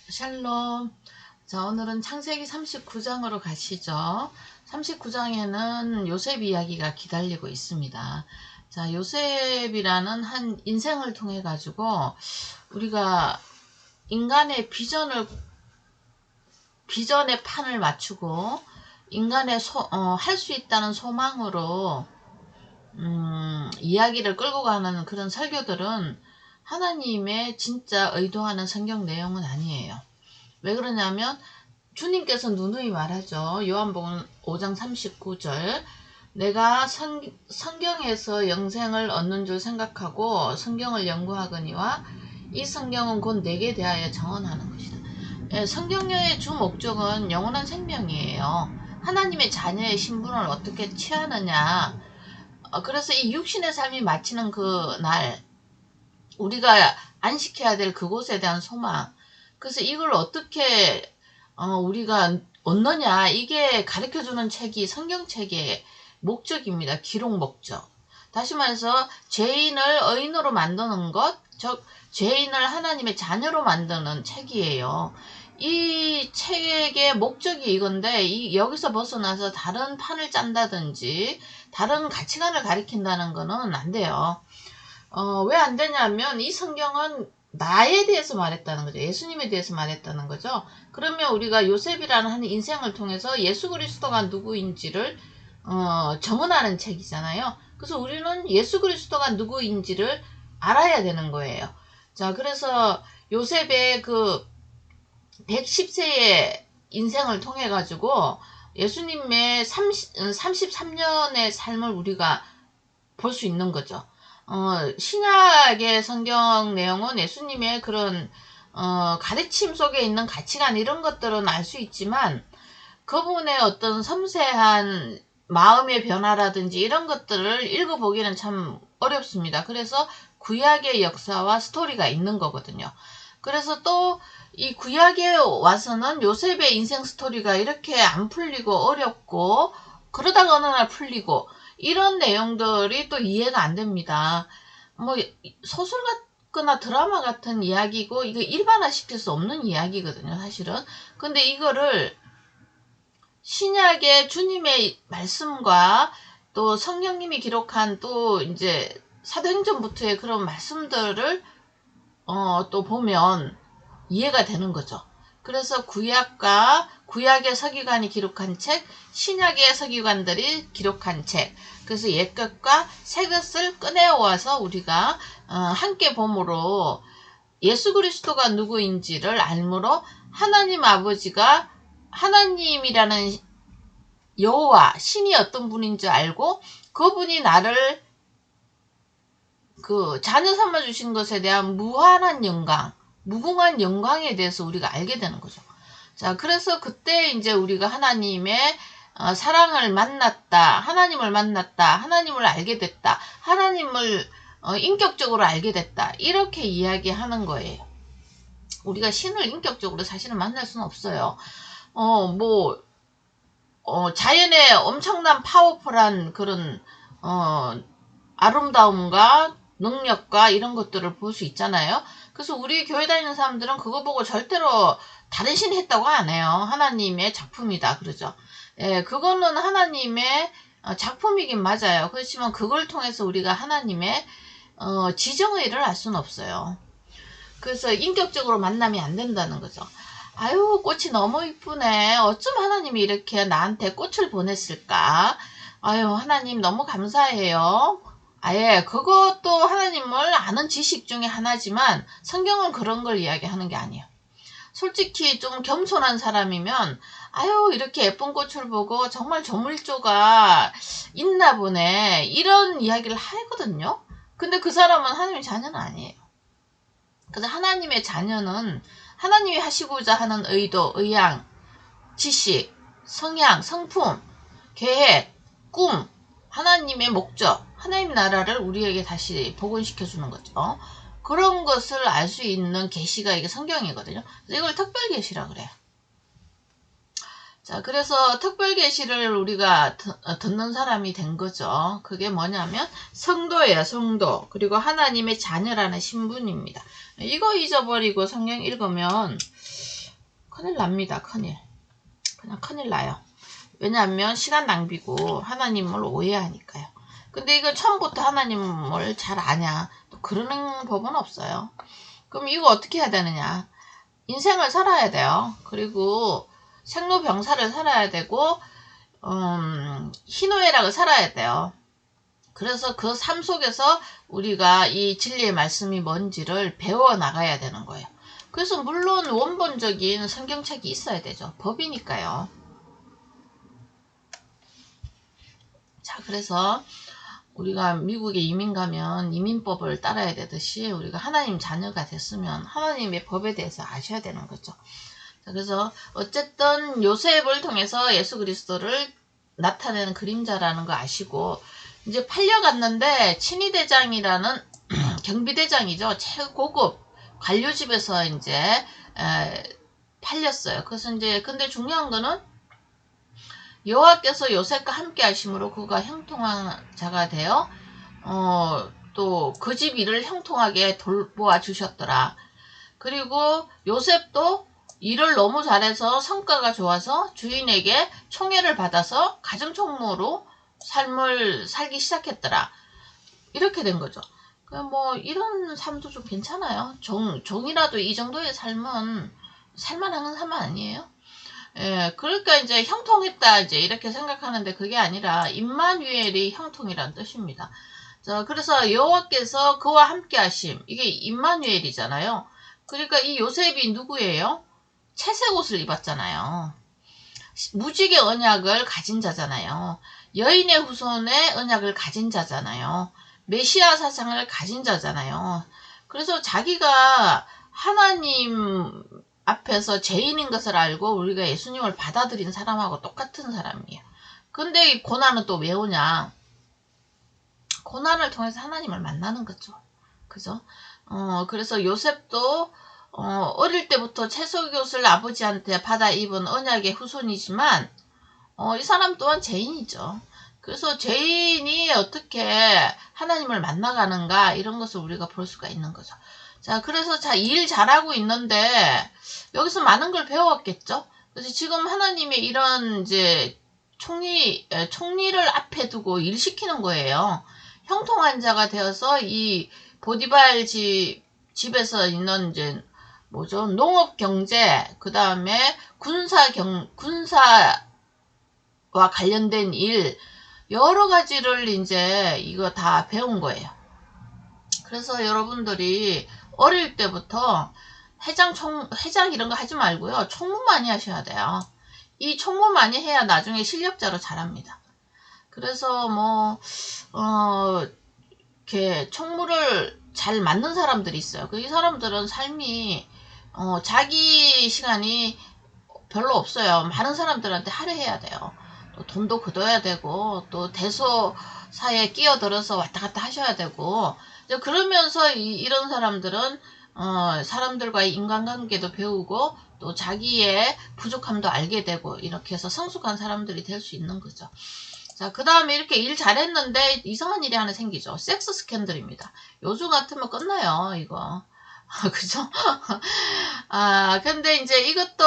샬롬. 자, 오늘은 창세기 39장으로 가시죠. 39장에는 요셉 이야기가 기다리고 있습니다. 자, 요셉이라는 한 인생을 통해 가지고 우리가 인간의 비전의 판을 맞추고 인간의 할 수 있다는 소망으로 이야기를 끌고 가는 그런 설교들은 하나님의 진짜 의도하는 성경 내용은 아니에요. 왜 그러냐면 주님께서 누누이 말하죠. 요한복음 5장 39절 내가 성경에서 영생을 얻는 줄 생각하고 성경을 연구하거니와 이 성경은 곧 내게 대하여 정언하는 것이다. 성경의 주 목적은 영원한 생명이에요. 하나님의 자녀의 신분을 어떻게 취하느냐. 그래서 이 육신의 삶이 마치는 그 날 우리가 안식해야 될 그곳에 대한 소망. 그래서 이걸 어떻게 우리가 얻느냐. 이게 가르쳐주는 책이 성경책의 목적입니다. 기록 목적. 다시 말해서 죄인을 의인으로 만드는 것, 즉 죄인을 하나님의 자녀로 만드는 책이에요. 이 책의 목적이 이건데 여기서 벗어나서 다른 판을 짠다든지 다른 가치관을 가리킨다는 거는 안 돼요. 왜 안 되냐면 이 성경은 나에 대해서 말했다는 거죠. 예수님에 대해서 말했다는 거죠. 그러면 우리가 요셉이라는 한 인생을 통해서 예수 그리스도가 누구인지를 정언하는 책이잖아요. 그래서 우리는 예수 그리스도가 누구인지를 알아야 되는 거예요. 자, 그래서 요셉의 그 110세의 인생을 통해 가지고 예수님의 33년의 삶을 우리가 볼 수 있는 거죠. 신약의 성경 내용은 예수님의 그런 가르침 속에 있는 가치관 이런 것들은 알 수 있지만 그분의 어떤 섬세한 마음의 변화라든지 이런 것들을 읽어보기는 참 어렵습니다. 그래서 구약의 역사와 스토리가 있는 거거든요. 그래서 또 이 구약에 와서는 요셉의 인생 스토리가 이렇게 안 풀리고 어렵고 그러다가 어느 날 풀리고 이런 내용들이 또 이해가 안 됩니다. 뭐 소설 같거나 드라마 같은 이야기고 이거 일반화 시킬 수 없는 이야기거든요, 사실은. 근데 이거를 신약의 주님의 말씀과 또 성령님이 기록한 또 이제 사도행전부터의 그런 말씀들을 또 보면 이해가 되는 거죠. 그래서 구약의 서기관이 기록한 책, 신약의 서기관들이 기록한 책, 그래서 옛것과 새것을 꺼내와서 우리가 함께 봄으로 예수 그리스도가 누구인지를 알므로 하나님 아버지가 하나님이라는 여호와 신이 어떤 분인지 알고 그분이 나를 그 자녀 삼아 주신 것에 대한 무한한 영광, 무궁한 영광에 대해서 우리가 알게 되는 거죠. 자, 그래서 그때 이제 우리가 하나님의 사랑을 만났다, 하나님을 만났다, 하나님을 알게 됐다, 하나님을 인격적으로 알게 됐다, 이렇게 이야기하는 거예요. 우리가 신을 인격적으로 사실은 만날 수는 없어요. 자연의 엄청난 파워풀한 그런 아름다움과 능력과 이런 것들을 볼 수 있잖아요. 그래서 우리 교회 다니는 사람들은 그거 보고 절대로 다른 신 했다고 안 해요. 하나님의 작품이다 그러죠. 예, 그거는 하나님의 작품이긴 맞아요. 그렇지만 그걸 통해서 우리가 하나님의 지정의를 알 수는 없어요. 그래서 인격적으로 만나면 안 된다는 거죠. 아유, 꽃이 너무 이쁘네. 어쩜 하나님이 이렇게 나한테 꽃을 보냈을까? 아유, 하나님 너무 감사해요. 아예 그것도 하나님을 아는 지식 중에 하나지만 성경은 그런 걸 이야기하는 게 아니에요. 솔직히 좀 겸손한 사람이면 아유, 이렇게 예쁜 꽃을 보고 정말 조물조가 있나 보네, 이런 이야기를 하거든요. 근데 그 사람은 하나님의 자녀는 아니에요. 그래서 하나님의 자녀는 하나님이 하시고자 하는 의도, 의향, 지식, 성향, 성품, 계획, 꿈, 하나님의 목적, 하나님 나라를 우리에게 다시 복원시켜주는 거죠. 그런 것을 알 수 있는 계시가 이게 성경이거든요. 그래서 이걸 특별 계시라 그래요. 자, 그래서 특별 계시를 우리가 듣는 사람이 된 거죠. 그게 뭐냐면 성도예요, 성도. 그리고 하나님의 자녀라는 신분입니다. 이거 잊어버리고 성경 읽으면 큰일 납니다. 큰일. 그냥 큰일 나요. 왜냐하면 시간 낭비고 하나님을 오해하니까요. 근데 이거 처음부터 하나님을 잘 아냐? 또 그러는 법은 없어요. 그럼 이거 어떻게 해야 되느냐? 인생을 살아야 돼요. 그리고 생로병사를 살아야 되고 희노애락을 살아야 돼요. 그래서 그 삶 속에서 우리가 이 진리의 말씀이 뭔지를 배워 나가야 되는 거예요. 그래서 물론 원본적인 성경책이 있어야 되죠. 법이니까요. 자, 그래서 우리가 미국에 이민 가면 이민법을 따라야 되듯이 우리가 하나님 자녀가 됐으면 하나님의 법에 대해서 아셔야 되는 거죠. 자, 그래서 어쨌든 요셉을 통해서 예수 그리스도를 나타내는 그림자라는 거 아시고 이제 팔려갔는데 친위대장이라는 경비대장이죠. 최고급 관료집에서 이제 팔렸어요. 그래서 이제 근데 중요한 거는 여호와께서 요셉과 함께 하심으로 그가 형통한 자가 되어 또 그 집 일을 형통하게 돌보아 주셨더라. 그리고 요셉도 일을 너무 잘해서 성과가 좋아서 주인에게 총애를 받아서 가정총무로 삶을 살기 시작했더라. 이렇게 된 거죠. 뭐 이런 삶도 좀 괜찮아요. 종이라도 이 정도의 삶은 살만한 삶은 아니에요. 예, 그러니까 이제 형통했다 이제 이렇게 생각하는데 그게 아니라 임마누엘이 형통이란 뜻입니다. 자, 그래서 여호와께서 그와 함께 하심, 이게 임마누엘이잖아요. 그러니까 이 요셉이 누구예요? 채색 옷을 입었잖아요. 무지개 언약을 가진 자잖아요. 여인의 후손의 언약을 가진 자잖아요. 메시아 사상을 가진 자잖아요. 그래서 자기가 하나님 앞에서 죄인인 것을 알고 우리가 예수님을 받아들인 사람하고 똑같은 사람이에요. 근데 이 고난은 또 왜 오냐? 고난을 통해서 하나님을 만나는 거죠. 그죠? 그래서 요셉도 어릴 때부터 채석옷을 아버지한테 받아 입은 언약의 후손이지만 이 사람 또한 죄인이죠. 그래서 죄인이 어떻게 하나님을 만나가는가 이런 것을 우리가 볼 수가 있는 거죠. 자, 그래서 일 잘하고 있는데 여기서 많은 걸 배웠겠죠. 그래서 지금 하나님의 이런 이제 총리를 앞에 두고 일 시키는 거예요. 형통한 자가 되어서 이 보디발 집에서 있는 이제 뭐죠? 농업 경제, 그 다음에 군사와 관련된 일, 여러 가지를 이제 이거 다 배운 거예요. 그래서 여러분들이 어릴 때부터 회장 이런 거 하지 말고요. 총무 많이 하셔야 돼요. 이 총무 많이 해야 나중에 실력자로 자랍니다. 그래서 이렇게 총무를 잘 맞는 사람들이 있어요. 이 사람들은 삶이 자기 시간이 별로 없어요. 많은 사람들한테 할애해야 돼요. 또 돈도 걷어야 되고 또 대소사에 끼어들어서 왔다 갔다 하셔야 되고 그러면서 이런 사람들은 사람들과의 인간관계도 배우고 또 자기의 부족함도 알게 되고 이렇게 해서 성숙한 사람들이 될 수 있는 거죠. 자, 그 다음에 이렇게 일 잘했는데 이상한 일이 하나 생기죠. 섹스 스캔들입니다. 요즘 같으면 끝나요, 이거. 그죠? 근데 이제 이것도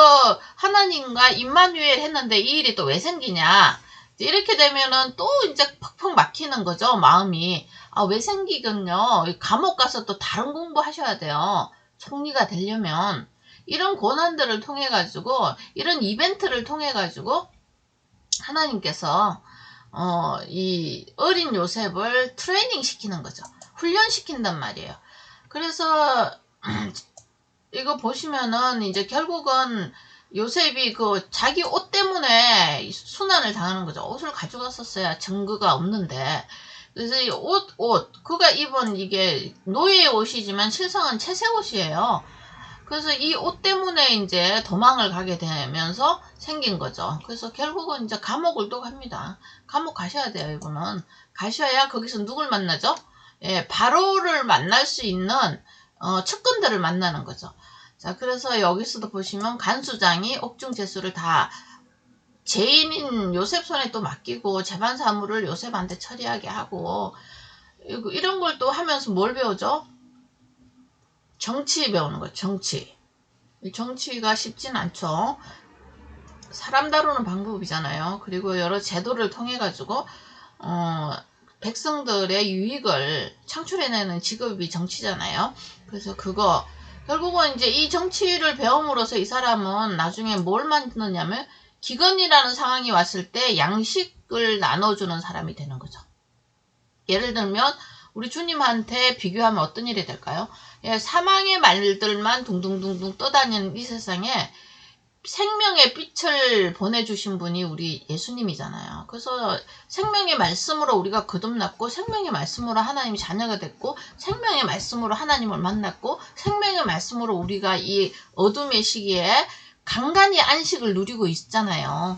하나님과 임마누엘 했는데 이 일이 또 왜 생기냐? 이렇게 되면은 또 이제 퍽퍽 막히는 거죠, 마음이. 왜 생기군요. 감옥 가서 또 다른 공부 하셔야 돼요. 총리가 되려면. 이런 고난들을 통해가지고, 이런 이벤트를 통해가지고, 하나님께서, 이 어린 요셉을 트레이닝 시키는 거죠. 훈련시킨단 말이에요. 그래서, 이거 보시면은 이제 결국은 요셉이 자기 옷 때문에 순환을 당하는 거죠. 옷을 가져갔었어야 증거가 없는데. 그래서 이 그가 입은 이게 노예의 옷이지만 실상은 채색 옷이에요. 그래서 이 옷 때문에 이제 도망을 가게 되면서 생긴 거죠. 그래서 결국은 이제 감옥을 또 갑니다. 감옥 가셔야 돼요, 이분은. 가셔야 거기서 누굴 만나죠? 예, 바로를 만날 수 있는 측근들을 만나는 거죠. 자, 그래서 여기서도 보시면 간수장이 옥중제수를 다 죄인인 요셉 손에 또 맡기고 재반 사무를 요셉한테 처리하게 하고 이런 걸 또 하면서 뭘 배우죠? 정치 배우는 거죠. 정치. 이 정치가 쉽진 않죠. 사람 다루는 방법이잖아요. 그리고 여러 제도를 통해 가지고 백성들의 유익을 창출해내는 직업이 정치잖아요. 그래서 그거 결국은 이제 이 정치를 배움으로써 이 사람은 나중에 뭘 만드느냐면 기근이라는 상황이 왔을 때 양식을 나눠주는 사람이 되는 거죠. 예를 들면 우리 주님한테 비교하면 어떤 일이 될까요? 예, 사망의 말들만 둥둥둥둥 떠다니는 이 세상에 생명의 빛을 보내주신 분이 우리 예수님이잖아요. 그래서 생명의 말씀으로 우리가 거듭났고, 생명의 말씀으로 하나님 자녀가 됐고, 생명의 말씀으로 하나님을 만났고, 생명의 말씀으로 우리가 이 어둠의 시기에 간간히 안식을 누리고 있잖아요.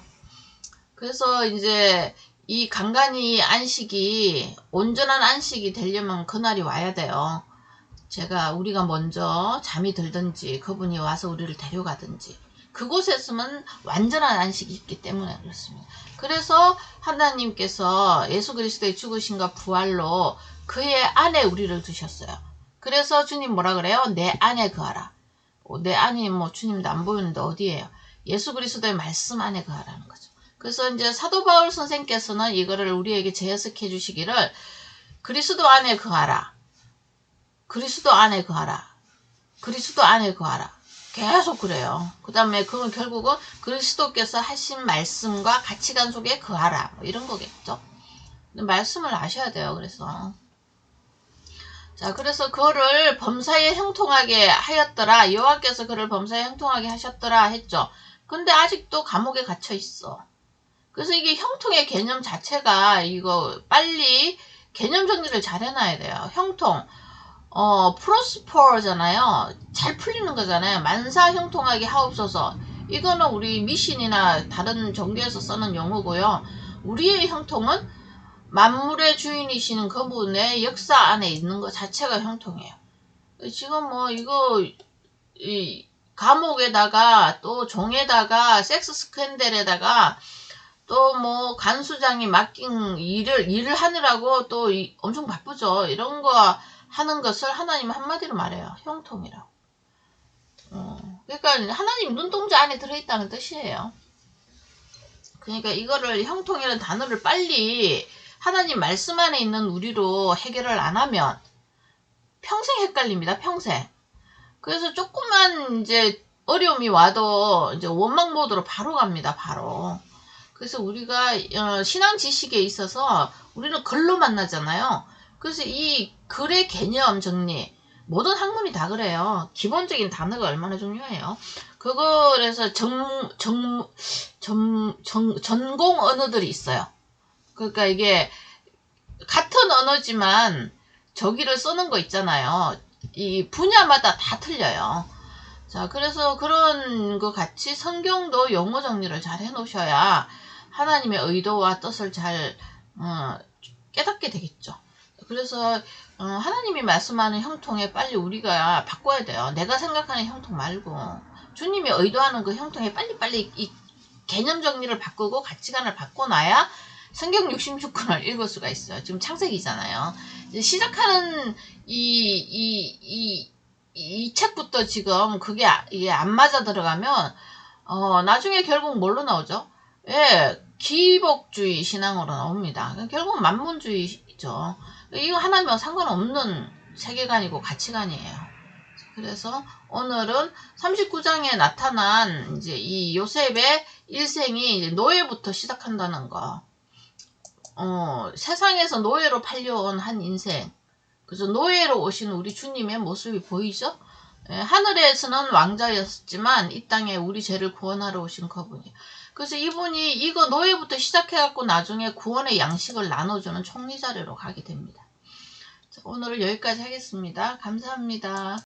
그래서 이제 이 간간히 안식이 온전한 안식이 되려면 그날이 와야 돼요. 우리가 먼저 잠이 들든지 그분이 와서 우리를 데려가든지 그곳에서만 완전한 안식이 있기 때문에 그렇습니다. 그래서 하나님께서 예수 그리스도의 죽으심과 부활로 그의 안에 우리를 두셨어요. 그래서 주님 뭐라 그래요? 내 안에 거하라. 내 안이 뭐 주님도 안 보이는데 어디예요? 예수 그리스도의 말씀 안에 거하라는 거죠. 그래서 이제 사도 바울 선생께서는 이거를 우리에게 재해석해 주시기를 그리스도 안에 거하라. 그리스도 안에 거하라. 그리스도 안에 거하라. 계속 그래요. 그 다음에 그건 결국은 그리스도께서 하신 말씀과 가치관 속에 거하라. 뭐 이런 거겠죠. 말씀을 아셔야 돼요. 그래서. 자, 그래서 그거를 범사에 형통하게 하였더라. 여호와께서 그를 범사에 형통하게 하셨더라 했죠. 근데 아직도 감옥에 갇혀 있어. 그래서 이게 형통의 개념 자체가 이거 빨리 개념 정리를 잘 해놔야 돼요. 형통. 프로스퍼잖아요. 잘 풀리는 거잖아요. 만사 형통하게 하옵소서. 이거는 우리 미신이나 다른 종교에서 쓰는 용어고요. 우리의 형통은 만물의 주인이시는 그분의 역사 안에 있는 것 자체가 형통이에요. 지금 뭐 이거 이 감옥에다가 또 종에다가 섹스 스캔들에다가 또 뭐 간수장이 맡긴 일을 하느라고 또 엄청 바쁘죠. 이런 거 하는 것을 하나님 한마디로 말해요. 형통이라고. 그러니까 하나님 눈동자 안에 들어있다는 뜻이에요. 그러니까 이거를 형통이라는 단어를 빨리 하나님 말씀 안에 있는 우리로 해결을 안 하면 평생 헷갈립니다. 평생. 그래서 조금만 이제 어려움이 와도 이제 원망 모드로 바로 갑니다. 바로. 그래서 우리가 신앙 지식에 있어서 우리는 글로 만나잖아요. 그래서 이 글의 개념 정리 모든 학문이 다 그래요. 기본적인 단어가 얼마나 중요해요. 그거에서 전공 언어들이 있어요. 그러니까 이게 같은 언어지만 저기를 쓰는 거 있잖아요. 이 분야마다 다 틀려요. 자, 그래서 그런 거 같이 성경도 용어 정리를 잘 해놓으셔야 하나님의 의도와 뜻을 잘 깨닫게 되겠죠. 그래서 하나님이 말씀하는 형통에 빨리 우리가 바꿔야 돼요. 내가 생각하는 형통 말고 주님이 의도하는 그 형통에 빨리빨리 이 개념 정리를 바꾸고 가치관을 바꿔놔야 성경 66권을 읽을 수가 있어요. 지금 창세기잖아요. 이제 시작하는 이 책부터 지금 그게 이게 안 맞아 들어가면 나중에 결국 뭘로 나오죠? 예, 기복주의 신앙으로 나옵니다. 결국 만문주의죠. 이거 하나님과 상관없는 세계관이고 가치관이에요. 그래서 오늘은 39장에 나타난 이제 이 요셉의 일생이 노예부터 시작한다는 거. 세상에서 노예로 팔려온 한 인생. 그래서 노예로 오신 우리 주님의 모습이 보이죠? 예, 하늘에서는 왕자였지만 이 땅에 우리 죄를 구원하러 오신 그분이에요. 그래서 이분이 이거 노예부터 시작해갖고 나중에 구원의 양식을 나눠주는 총리 자리로 가게 됩니다. 자, 오늘은 여기까지 하겠습니다. 감사합니다.